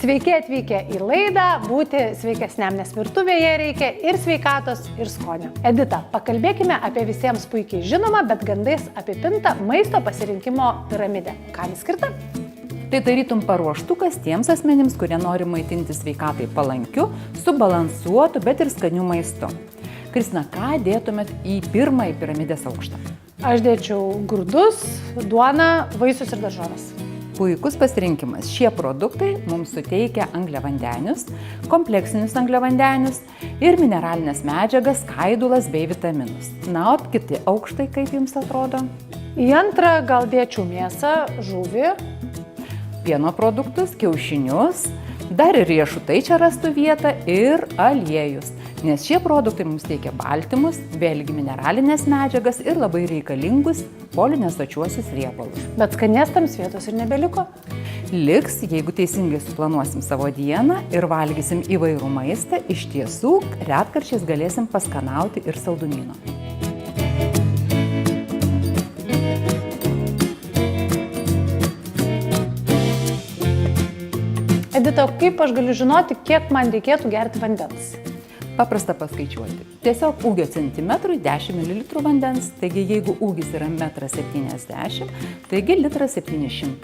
Sveiki atvykę į laidą, būti sveikesniam, nes virtuvėje reikia ir sveikatos, ir skonio. Edita, pakalbėkime apie visiems puikiai žinomą, bet gandais apipintą maisto pasirinkimo piramidę. Kam jis skirta? Tai tarytum paruoštukas tiems asmenims, kurie nori maitinti sveikatai palankiu, subalansuotu, bet ir skaniu maistu. Kristina, ką dėtumėt į pirmąjį piramidės aukštą? Aš dėčiau grūdus, duoną, vaisius ir daržoves. Puikus pasirinkimas. Šie produktai mums suteikia angliavandenius, kompleksinius angliavandenius ir mineralinės medžiagas, skaidulas bei vitaminus. Na, o kiti aukštai, kaip jums atrodo? Į antrą gal dėčiau mėsą, žuvį, pieno produktus, kiaušinius, dar ir riešutai čia rastų vietą ir aliejus, nes šie produktai mums teikia baltymus, vėlgi mineralinės medžiagas ir labai reikalingus polinesočiuosius riebalus. Bet skanėstams vietos ir nebeliko. Liks, jeigu teisingai suplanuosim savo dieną ir valgysim įvairų maistą, iš tiesų retkarčiais galėsim paskanauti ir saldumyno. Edita, kaip aš galiu žinoti, kiek man reikėtų gerti vandens? Paprasta paskaičiuoti. Tiesiog ūgio centimetrui 10 ml vandens, taigi jeigu ūgis yra 1,70 m, taigi 1,7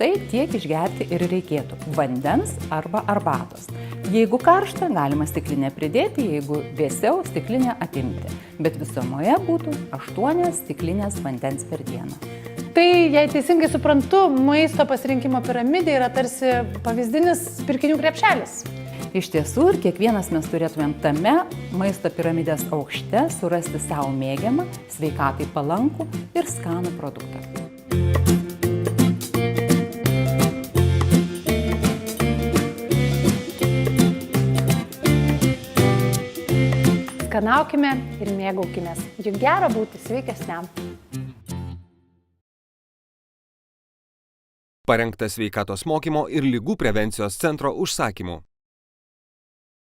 l tiek išgerti ir reikėtų vandens arba arbatos. Jeigu karšta, galima stiklinę pridėti, jeigu vėsiau, stiklinę atimti, bet visumoje būtų 8 stiklinės vandens per dieną. Tai, jei teisingai suprantu, maisto pasirinkimo piramidė yra tarsi pavyzdinis pirkinių krepšelis. Iš tiesų ir kiekvienas mes turėtumėm tame maisto piramidės aukšte surasti savo mėgiamą, sveikatai palankų ir skanų produktą. Skanaukime ir mėgaukimės, juk gera būti sveikesniam. Parengtas sveikatos mokymo ir ligų prevencijos centro užsakymu.